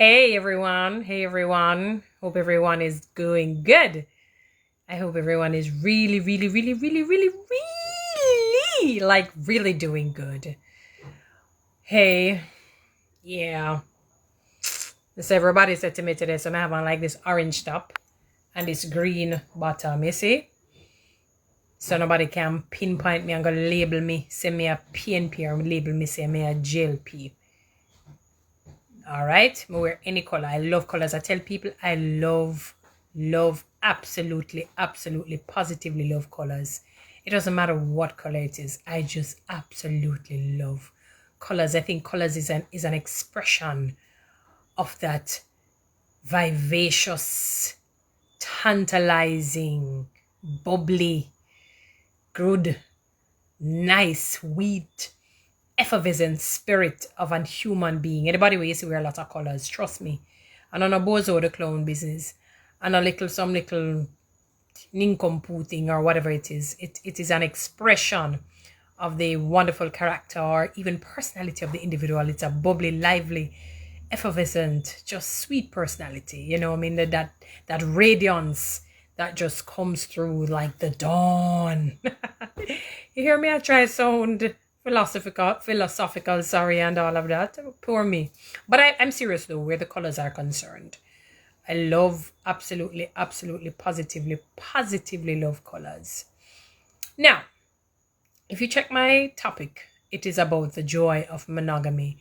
Hey everyone. Hope everyone is doing good. I hope everyone is really really doing good. Hey, yeah. This everybody said to me today, so I have on like this orange top and this green bottom, you see? So nobody can pinpoint me and go label me, say me a PNP or label me, say me a JLP. All right, I wear any color. I love colors. I tell people I love, absolutely, positively love colors. It doesn't matter what color it is. I just absolutely love colors. I think colors is an expression of that vivacious, tantalizing, bubbly, good, nice, sweet, effervescent spirit of a human being. Anybody who used to wear a lot of colors, trust me. And on a bozo the clown business. And some little nincompoop thing or whatever it is. It is an expression of the wonderful character or even personality of the individual. It's a bubbly, lively, effervescent, just sweet personality. You know, I mean that radiance that just comes through like the dawn. You hear me? I try sound philosophical, sorry, and all of that. Poor me. But I'm serious though, where the colors are concerned. I love absolutely, positively love colors. Now, if you check my topic, it is about the joy of monogamy.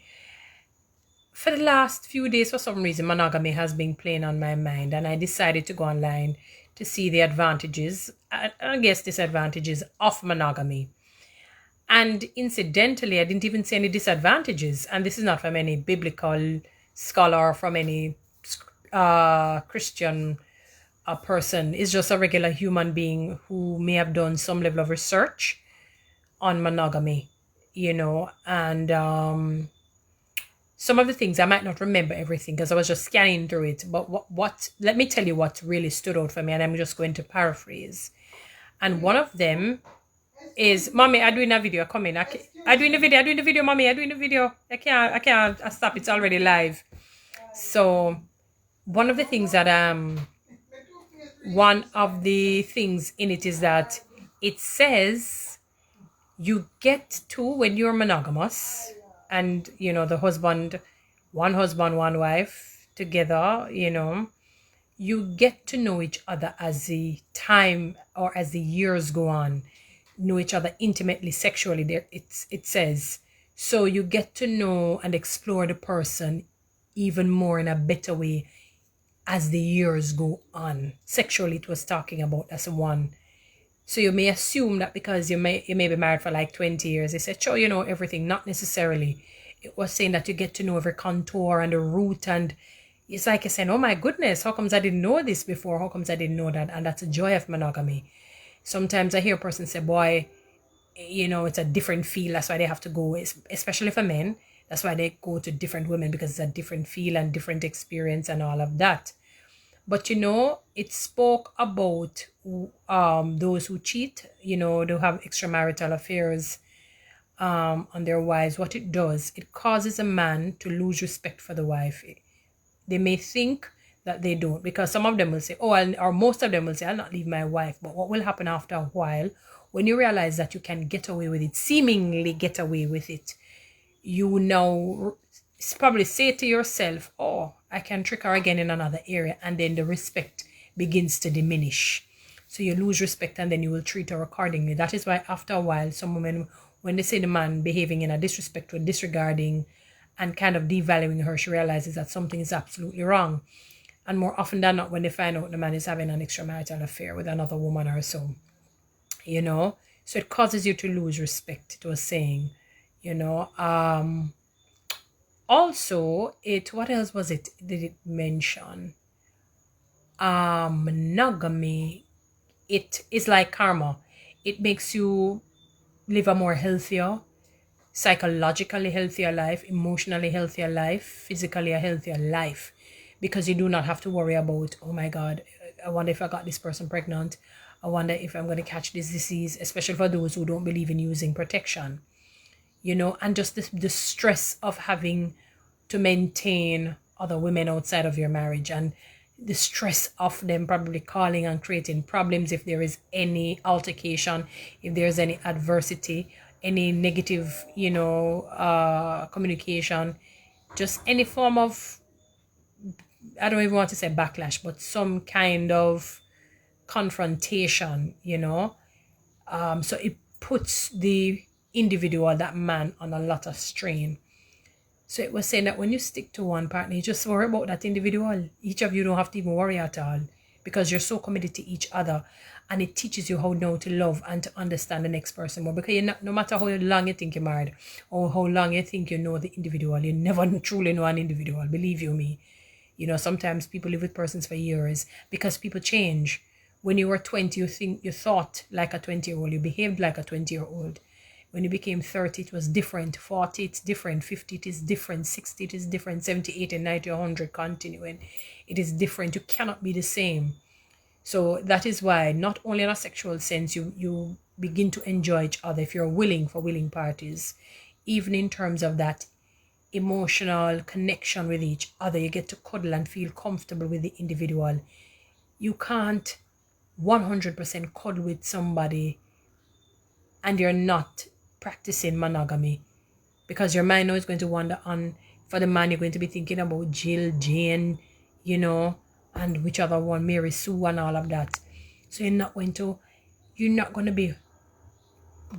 For the last few days, for some reason, monogamy has been playing on my mind, and I decided to go online to see the advantages, I guess disadvantages of monogamy. And incidentally, I didn't even see any disadvantages. And this is not from any biblical scholar or from any Christian person. It's just a regular human being who may have done some level of research on monogamy, you know. And some of the things I might not remember everything because I was just scanning through it. But let me tell you what really stood out for me. And I'm just going to paraphrase. And one of them is, mommy, I'm doing a video. Come in. I'm doing the video, mommy. I'm doing the video. I can't stop. It's already live. So one of the things that one of the things in it is that it says you get to, when you're monogamous and you know the husband, one wife together, you know, you get to know each other as the time or as the years go on. Know each other intimately, sexually. There it says, so you get to know and explore the person even more in a better way as the years go on. Sexually, it was talking about as one. So you may assume that because you may be married for like 20 years, they said, sure, you know everything. Not necessarily. It was saying that you get to know every contour and the root, and it's like you're saying, oh my goodness, how comes I didn't know this before? How comes I didn't know that? And that's a joy of monogamy. Sometimes I hear a person say, boy, you know, it's a different feel. That's why they have to go, especially for men. That's why they go to different women, because it's a different feel and different experience and all of that. But, you know, it spoke about those who cheat, you know, who have extramarital affairs on their wives. What it does, it causes a man to lose respect for the wife. They may think that they don't, because some of them will say, or most of them will say, I'll not leave my wife. But what will happen after a while, when you realize that you can get away with it, seemingly get away with it, you now probably say to yourself, oh, I can trick her again in another area. And then the respect begins to diminish. So you lose respect, and then you will treat her accordingly. That is why after a while, some women, when they see the man behaving in a disrespectful, disregarding, and kind of devaluing her, she realizes that something is absolutely wrong. And more often than not, when they find out the man is having an extramarital affair with another woman or so, you know, so it causes you to lose respect, it was saying, you know. Also, what else was it? Did it mention? Monogamy, it is like karma. It makes you live a more healthier, psychologically healthier life, emotionally healthier life, physically a healthier life. Because you do not have to worry about, oh my God, I wonder if I got this person pregnant. I wonder if I'm going to catch this disease, especially for those who don't believe in using protection. You know, and just the stress of having to maintain other women outside of your marriage, and the stress of them probably calling and creating problems if there is any altercation, if there's any adversity, any negative, communication, just any form of, I don't even want to say backlash, but some kind of confrontation, so it puts the individual, that man, on a lot of strain. So it was saying that when you stick to one partner, you just worry about that individual. Each of you don't have to even worry at all, because you're so committed to each other, and it teaches you how now to love and to understand the next person more. Because no matter how long you think you're married or how long you think you know the individual, you never truly know an individual. Believe you me. Sometimes people live with persons for years because people change. When you were 20, you thought like a 20-year-old, you behaved like a 20-year-old. When you became 30, it was different. 40, it's different. 50, it is different. 60, it is different. 70, 80, 90, 100, continuing. It is different. You cannot be the same. So that is why, not only in a sexual sense, you begin to enjoy each other if you're willing, for willing parties. Even in terms of that emotional connection with each other, you get to cuddle and feel comfortable with the individual. You can't 100% cuddle with somebody and you're not practicing monogamy, because your mind now is going to wander on. For the man, you're going to be thinking about Jill, Jane, and which other one, Mary Sue, and all of that. So you're not going to be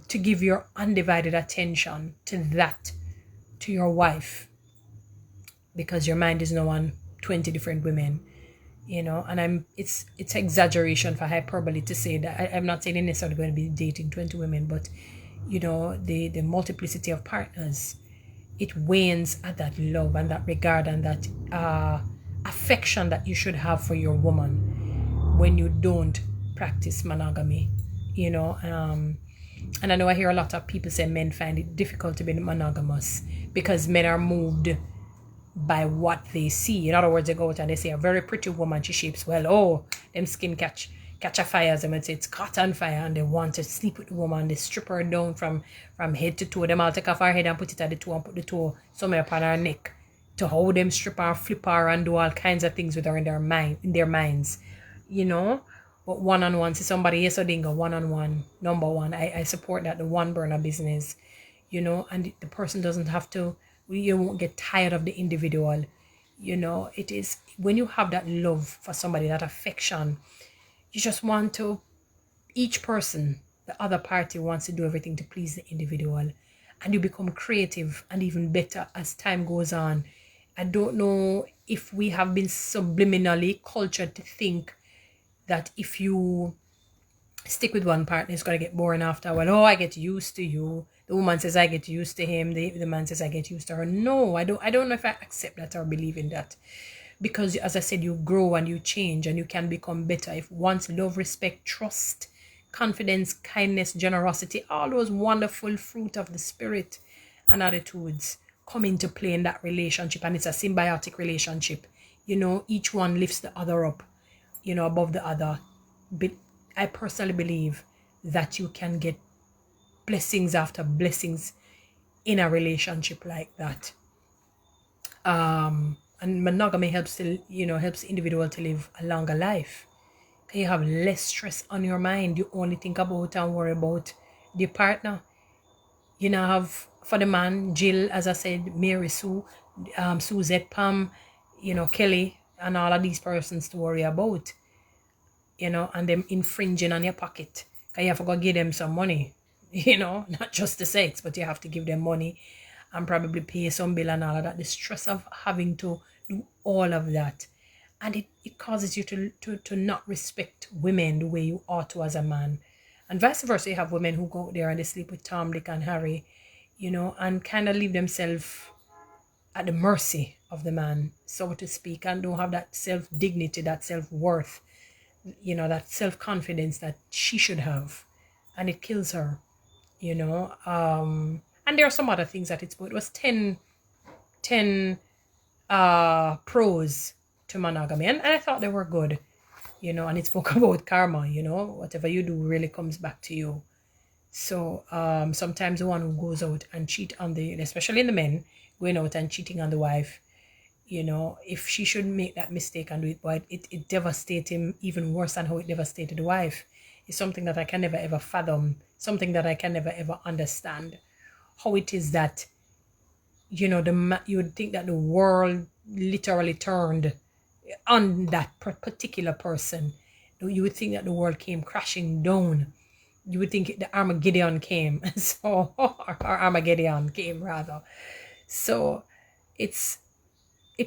to give your undivided attention to your wife, because your mind is now on 20 different women, and it's exaggeration for hyperbole to say that. I'm not saying you're necessarily going to be dating 20 women, but the multiplicity of partners, it wanes at that love and that regard and that affection that you should have for your woman when you don't practice monogamy, and I know I hear a lot of people say men find it difficult to be monogamous because men are moved by what they see. In other words, they go out and they say a very pretty woman, she shapes well, oh, them skin catch a fire, as they might say, it's caught on fire, and they want to sleep with the woman. They strip her down from head to toe. Them all take off her head and put it at the toe, and put the toe somewhere upon her neck, to hold them, strip her, flip her, and do all kinds of things with her in their minds, But one-on-one, see somebody yesterday go one-on-one, number one. I support that, the one burner business, and the person doesn't have to, you won't get tired of the individual. It is when you have that love for somebody, that affection, you just want to, each person, the other party wants to do everything to please the individual, and you become creative and even better as time goes on. I don't know if we have been subliminally cultured to think that if you stick with one partner, it's going to get boring after a while. Oh, I get used to you. The woman says I get used to him. The man says I get used to her. No, I don't know if I accept that or believe in that. Because as I said, you grow and you change and you can become better if once love, respect, trust, confidence, kindness, generosity, all those wonderful fruit of the spirit and attitudes come into play in that relationship. And it's a symbiotic relationship. Each one lifts the other up, above the other. But I personally believe that you can get blessings after blessings in a relationship like that. And monogamy helps the individual to live a longer life. You have less stress on your mind. You only think about and worry about the partner. Have, for the man, Jill, as I said, Mary Sue, Suzette, Pam, Kelly, and all of these persons to worry about. And them infringing on your pocket. Because you have to go give them some money. Not just the sex, but you have to give them money and probably pay some bill and all of that. The stress of having to do all of that. And it causes you to not respect women the way you ought to as a man. And vice versa, you have women who go out there and they sleep with Tom, Dick, and Harry, and kind of leave themselves at the mercy of the man, so to speak, and don't have that self-dignity, that self-worth, that self-confidence that she should have. And it kills her, and there are some other things that it was 10 pros to monogamy, and I thought they were good, and it spoke about karma, whatever you do really comes back to you. So sometimes the one who goes out and cheat on especially in the men, going out and cheating on the wife, if she should make that mistake and do it, but it devastates him even worse than how it devastated the wife. It's something that I can never ever fathom, something that I can never ever understand. How it is that, you would think that the world literally turned on that particular person. You would think that the world came crashing down. You would think the Armageddon came. So, or Armageddon came rather. So, it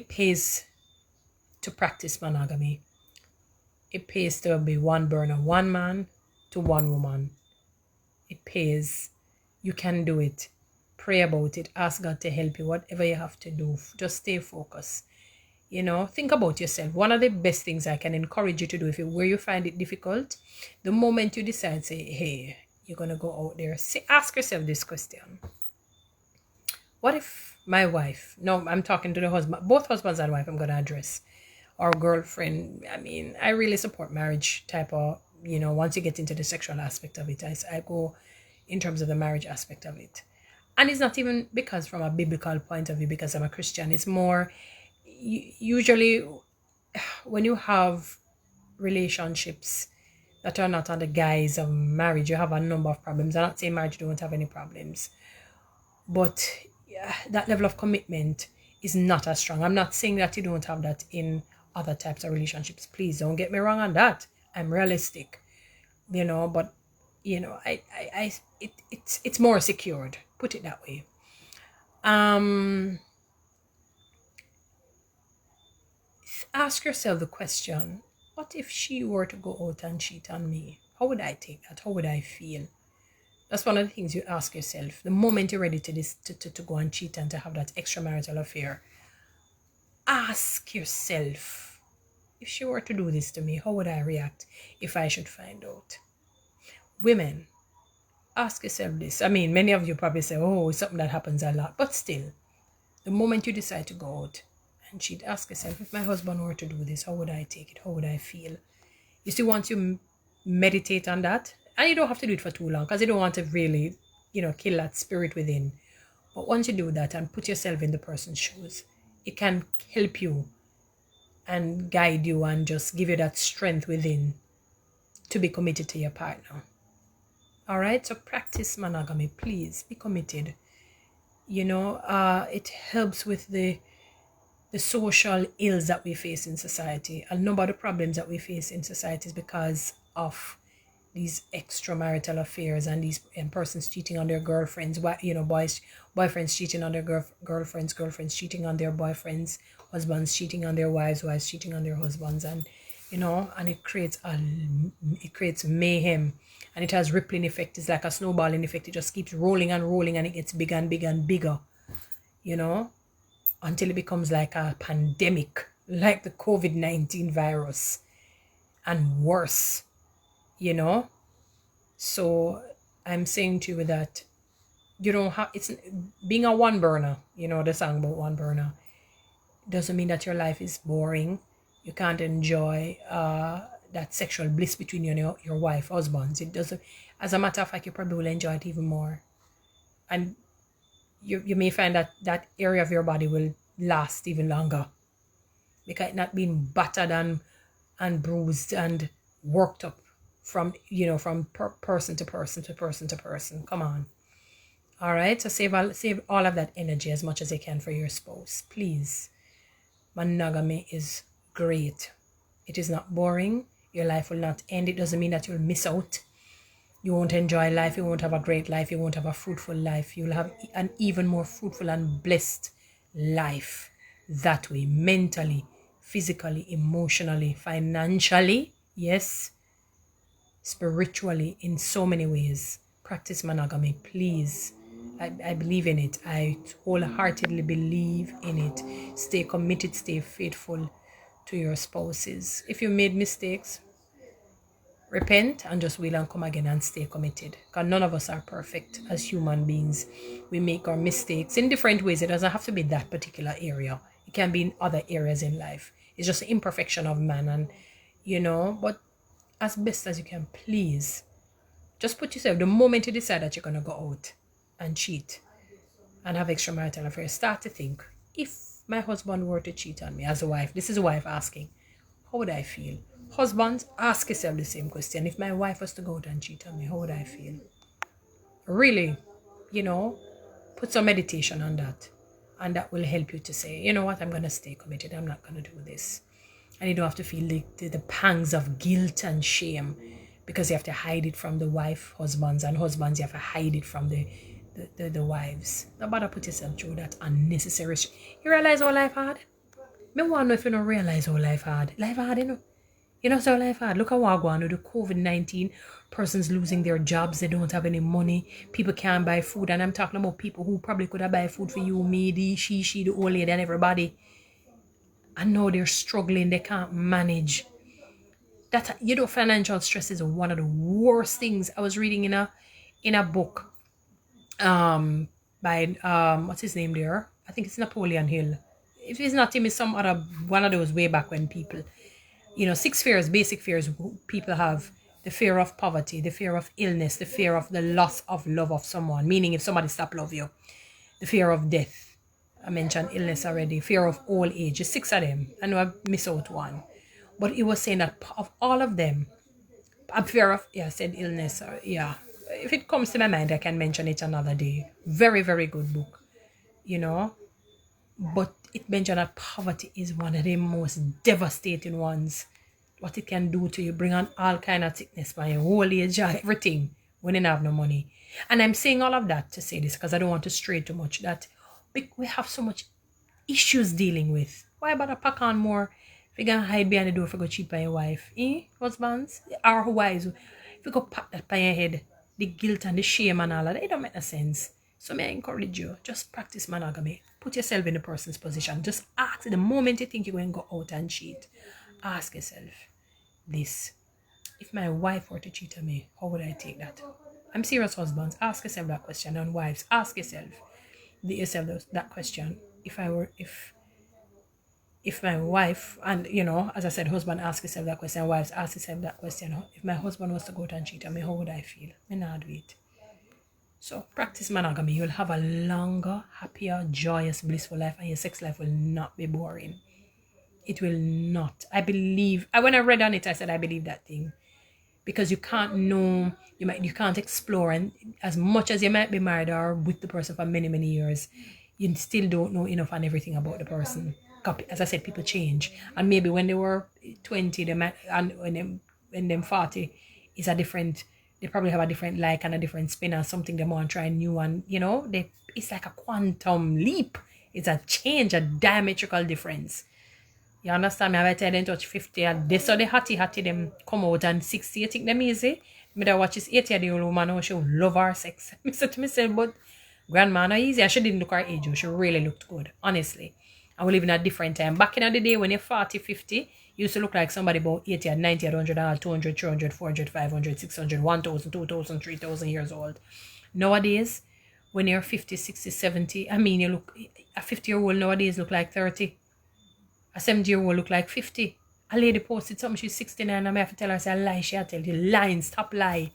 pays to practice monogamy. It pays to be one burner, one man to one woman. It pays. You can do it. Pray about it. Ask God to help you. Whatever you have to do, just stay focused. Think about yourself. One of the best things I can encourage you to do, where you find it difficult, the moment you decide, say, hey, you're gonna go out there, ask yourself this question: what if my wife? No, I'm talking to the husband, both husbands and wife. I'm gonna address, or girlfriend. I mean, I really support marriage type of. Once you get into the sexual aspect of it, I go in terms of the marriage aspect of it, and it's not even because from a biblical point of view, because I'm a Christian. It's more usually when you have relationships that are not on the guise of marriage, you have a number of problems. I'm not saying marriage don't have any problems, but that level of commitment is not as strong. I'm not saying that you don't have that in other types of relationships. Please don't get me wrong on that. I'm realistic, but it's more secured. Put it that way. Ask yourself the question: what if she were to go out and cheat on me? How would I take that? How would I feel? That's one of the things you ask yourself the moment you're ready to go and cheat and to have that extramarital affair. Ask yourself, if she were to do this to me, how would I react if I should find out? Women, ask yourself this. I mean, many of you probably say, oh, it's something that happens a lot, but still, the moment you decide to go out and cheat, ask yourself, if my husband were to do this, how would I take it? How would I feel? You see, once you meditate on that, and you don't have to do it for too long, because you don't want to really, kill that spirit within. But once you do that and put yourself in the person's shoes, it can help you and guide you and just give you that strength within to be committed to your partner. All right, so practice monogamy. Please be committed. It helps with the social ills that we face in society. A number of the problems that we face in society is because of these extramarital affairs and these persons cheating on their girlfriends, boyfriends cheating on their girlfriends cheating on their boyfriends, husbands cheating on their wives cheating on their husbands, and and it creates mayhem, and it has rippling effect. It's like a snowballing effect. It just keeps rolling and rolling, and it gets bigger and bigger and bigger, until it becomes like a pandemic, like the COVID-19 virus, and worse. So I'm saying to you that you don't have, it's being a one burner, the song about one burner, doesn't mean that your life is boring. You can't enjoy that sexual bliss between you and your wife, husbands. It doesn't. As a matter of fact, you probably will enjoy it even more, and you may find that area of your body will last even longer, because it's not being battered and bruised and worked up from person to person to person to person. Come on. All right, so save all of that energy as much as you can for your spouse, please. Monogamy is great. It is not boring. Your life will not end. It doesn't mean that you'll miss out. You won't enjoy life. You won't have a great life. You won't have a fruitful life. You'll have an even more fruitful and blessed life that way, mentally, physically, emotionally, financially, yes, spiritually, in so many ways. Practice monogamy, please. I believe in it. I wholeheartedly believe in it. Stay committed, stay faithful to your spouses. If you made mistakes, repent and just will and come again and stay committed. Because none of us are perfect as human beings. We make our mistakes in different ways. It doesn't have to be that particular area. It can be in other areas in life. It's just the imperfection of man. And, but as best as you can, please, just put yourself, the moment you decide that you're going to go out and cheat and have extramarital affairs, start to think, if my husband were to cheat on me as a wife, this is a wife asking, how would I feel? Husbands, ask yourself the same question. If my wife was to go out and cheat on me, how would I feel? Really, put some meditation on that. And that will help you to say, you know what, I'm going to stay committed. I'm not going to do this. And you don't have to feel the pangs of guilt and shame because you have to hide it from the husbands, and husbands, you have to hide it from the wives. Don't bother put yourself through that unnecessary. You realize how life hard? Me want to know if you don't realize how life hard. Life hard, You know so life hard. Look at what going on with the COVID-19. Persons losing their jobs. They don't have any money. People can't buy food. And I'm talking about people who probably could have buy food for you, me, she, the old lady, and everybody. And now they're struggling. They can't manage. Financial stress is one of the worst things. I was reading in a book by what's his name there? I think it's Napoleon Hill. If it's not him, it's some other one of those way back when people, 6 fears, basic fears people have: the fear of poverty, the fear of illness, the fear of the loss of love of someone, meaning if somebody stop love you, the fear of death. I mentioned illness already, fear of old age. There's 6 of them. I know I missed out one. But it was saying that of all of them, I'm fear of, I said illness. If it comes to my mind, I can mention it another day. Very, very good book, But it mentioned that poverty is one of the most devastating ones. What it can do to you, bring on all kind of sickness, my whole age, everything, when you have no money. And I'm saying all of that to say this because I don't want to stray too much, that we have so much issues dealing with. Why bother pack on more? If you can hide behind the door if you go cheat by your wife, husbands, or wives, if you go pack that by your head, the guilt and the shame and all of that, it don't make no sense. So may I encourage you, just practice monogamy. Put yourself in the person's position. Just ask the moment you think you're going to go out and cheat. Ask yourself this: if my wife were to cheat on me, how would I take that? I'm serious, husbands. Ask yourself that question. And wives, ask yourself that question. If my wife, and as I said, husband, ask yourself that question. Wives, ask yourself that question. If my husband was to go out and cheat on me, how would I feel? Me not do it. So practice monogamy. You'll have a longer, happier, joyous, blissful life, and your sex life will not be boring. It will not. I believe. When I read on it, I said I believe that thing, because you can't know. You can't explore, and as much as you might be married or with the person for many, many years, you still don't know enough on everything about the person. As I said, people change, and maybe when they were 20, they might, and when them 40, is a different. They probably have a different like and a different spin or something they want to try new, and it's like a quantum leap. It's a change, a diametrical difference. You understand me? I tell them touch 50 and they saw the hatty them come out, and 60. You think them easy? Me that watch this 80-year-old woman how she would love her sex. I said to myself, but grandma not easy. She didn't look her age. She really looked good, honestly. And we live in a different time. Back in the day when you're 40, 50, you used to look like somebody about 80 and 90 and 100, 200, 300, 400, 500, 600, 1,000, 2,000, 3,000 years old. Nowadays, when you're 50, 60, 70, you look, a 50-year-old nowadays look like 30. A 70-year-old look like 50. A lady posted something, she's 69, and I have to tell her, say, a lie, she'll tell you, lying, stop lie.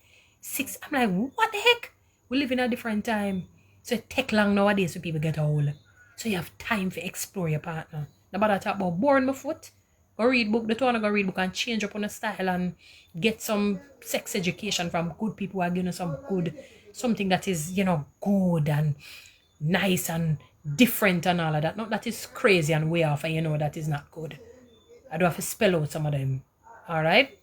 I'm like, what the heck? We live in a different time. So it take long nowadays for people get old. So you have time to explore your partner. Nobody talk about boring my foot. Go read book. The two go read book and change up on the style and get some sex education from good people who are giving you something that is, good and nice and different and all of that. Not that is crazy and way off and that is not good. I do have to spell out some of them. Alright?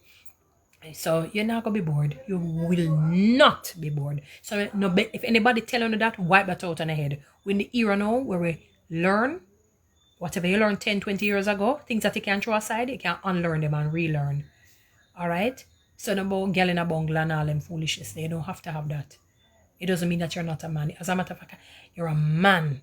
So you're not going to be bored. You will not be bored. So no, if anybody telling you that, wipe that out on the head. We're in the era now where we learn whatever you learned 10, 20 years ago, things that you can throw aside, you can unlearn them and relearn. Alright? So no about girl in a bungle and all them foolishness. You don't have to have that. It doesn't mean that you're not a man. As a matter of fact, you're a man.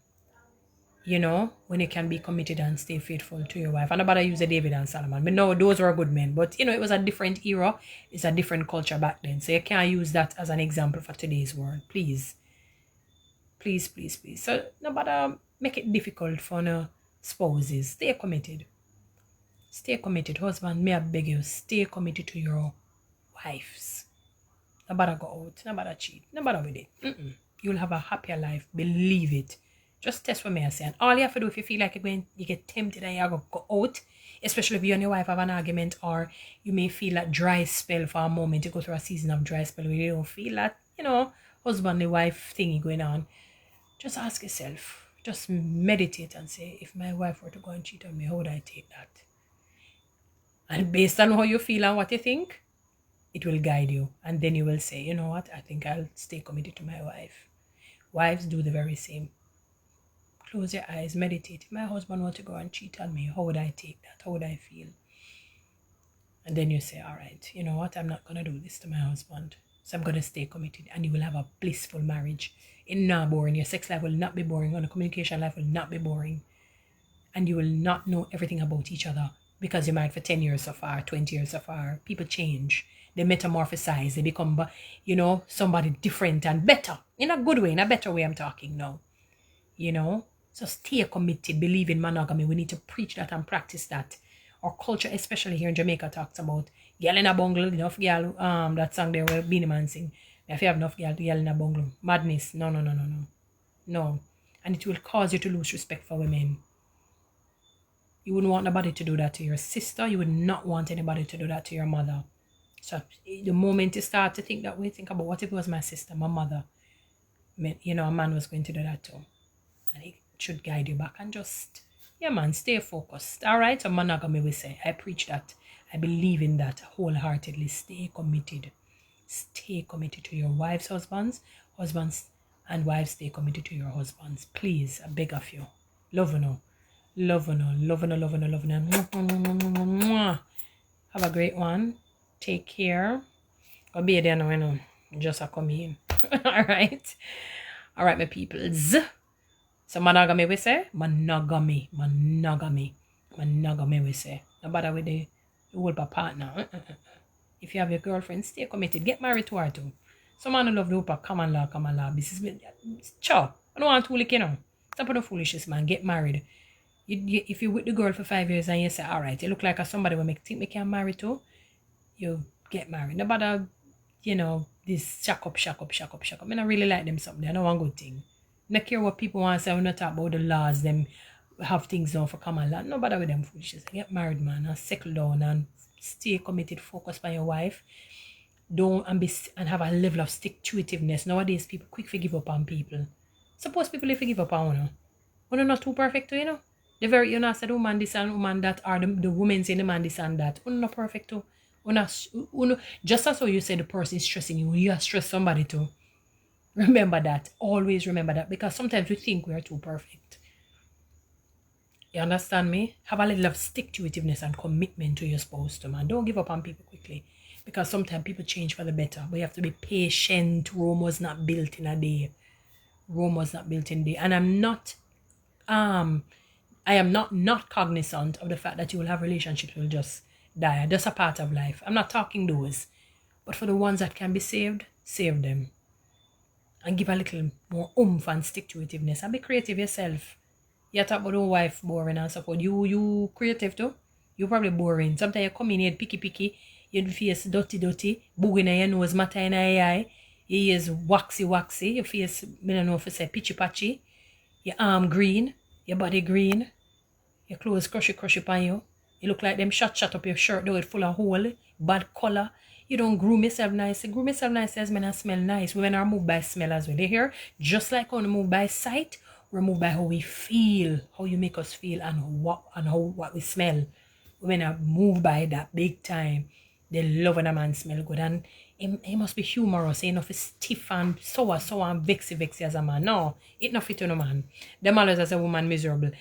When you can be committed and stay faithful to your wife. And nobody use David and Solomon. But no, those were good men. But, it was a different era. It's a different culture back then. So you can't use that as an example for today's world. Please. Please, please, please. So nobody make it difficult for no spouses. Stay committed. Stay committed. Husband, may I beg you, stay committed to your wives. Nobody go out. Nobody cheat. Nobody with it. You'll have a happier life. Believe it. Just test what me I say. And all you have to do if you feel like you get tempted and you're going to go out, especially if you and your wife have an argument, or you may feel that dry spell for a moment, you go through a season of dry spell where you don't feel that, husband and wife thingy going on. Just ask yourself, just meditate and say, if my wife were to go and cheat on me, how would I take that? And based on how you feel and what you think, it will guide you. And then you will say, you know what, I think I'll stay committed to my wife. Wives do the very same. Close your eyes, meditate. If my husband were to go and cheat on me, how would I take that? How would I feel? And then you say, all right, you know what, I'm not going to do this to my husband. So I'm going to stay committed. And you will have a blissful marriage. It's not boring. Your sex life will not be boring. Your communication life will not be boring. And you will not know everything about each other because you're married for 10 years so far, 20 years so far. People change. They metamorphosize. They become, somebody different and better. In a good way, in a better way I'm talking now. So stay committed, believe in monogamy. We need to preach that and practice that. Our culture, especially here in Jamaica, talks about girl in a bungle, enough girl, that song there where Beanie Man sing. If you have enough girl in a bungle. Madness. No. No. And it will cause you to lose respect for women. You wouldn't want nobody to do that to your sister. You would not want anybody to do that to your mother. So the moment you start to think that way, think about what if it was my sister, my mother. A man was going to do that too. And he should guide you back and just, stay focused. All right, so monogamy we say. I preach that. I believe in that wholeheartedly. Stay committed. Stay committed to your wives, husbands and wives, stay committed to your husbands. Please, I beg of you. Love you. Have a great one. Take care. I'll be there now, Just a come in. All right, my peoples. So monogamy we say. Monogamy we say. No bother with the whole partner. If you have your girlfriend, stay committed. Get married to her too. Some man who love the whole come on law. This is chow. I don't want to lick, Stop with the foolishness, man. Get married. If you're with the girl for 5 years and you say, all right, you look like somebody who think me can marry to, you get married. No bother, this shack up. I mean, I really like them something. I know one good thing. No care what people want to say. We're not talk about the laws, them have things done for common law. No bother with them foolishness. Get married, man, and settle down and stay committed, focus on your wife. Don't and have a level of stick-to-itiveness. Nowadays, people quick forgive up on people. Suppose people forgive up on you. We're not too perfect, too, The very, said woman this and woman that, or the woman saying the man this and that. We're not perfect, too. Just as how you say the person is stressing you, you stress somebody, too. Remember that. Always remember that. Because sometimes we think we are too perfect. You understand me? Have a little of stick-to-itiveness and commitment to your spouse, too, man. Don't give up on people quickly. Because sometimes people change for the better. But you have to be patient. Rome was not built in a day. And I am not cognizant of the fact that you will have relationships will just die. That's a part of life. I'm not talking those. But for the ones that can be saved, save them. And give a little more oomph and stick-to-itiveness. And be creative yourself. You talk about your wife boring and support. You creative too? You probably boring. Sometimes you come in here picky. Your face dirty. Boogie in your nose, matter in your eye. Your ears waxy. Your face, I don't know if you say pitchy. Your arm green. Your body green. Your clothes crushy on you. You look like them shut up your shirt though it full of hole. Bad color. You don't groom yourself nice. Groom yourself nice as men and smell nice. Women are moved by smell as well. They hear? Just like when we move by sight, we're moved by how we feel. How you make us feel and what we smell. Women are moved by that big time. They love when a man smell good. And he must be humorous. He enough stiff and sour and vexy as a man. No, it not fit to no man. Them always as a woman miserable.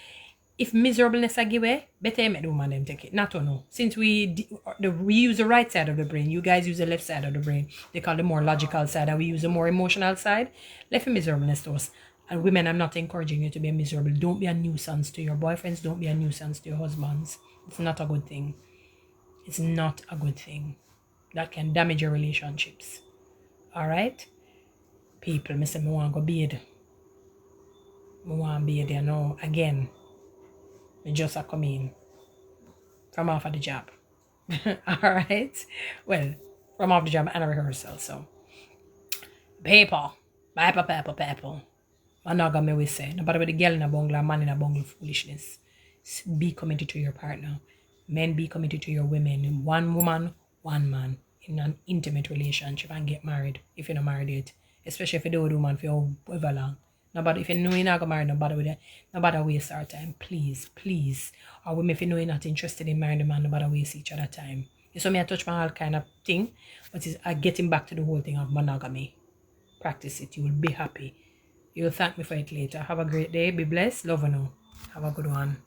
If miserableness I give away, better make the woman them take it. Not to know. Since we use the right side of the brain, you guys use the left side of the brain. They call the more logical side, and we use the more emotional side. Left miserableness to us. And women, I'm not encouraging you to be miserable. Don't be a nuisance to your boyfriends. Don't be a nuisance to your husbands. It's not a good thing. It's not a good thing. That can damage your relationships. Alright? People, I say, I want to go bathe. I want to bathe, again. I just come in from off of the job. Alright? Well, from off the job and a rehearsal, so. People. monogamy we say. Nobody with the girl in a bungle, man in a bungle foolishness. Be committed to your partner. Men, be committed to your women. One woman, one man in an intimate relationship and get married if you're not married yet. Especially if you do a woman for however long. Nobody, if you know you're not going to marry nobody with it, nobody waste our time. Please, please. Or women, if you know you're not interested in marrying a man, nobody waste each other time. You saw me I touch my all kind of thing, but it's getting back to the whole thing of monogamy. Practice it. You will be happy. You'll thank me for it later. Have a great day. Be blessed. Love you now. Have a good one.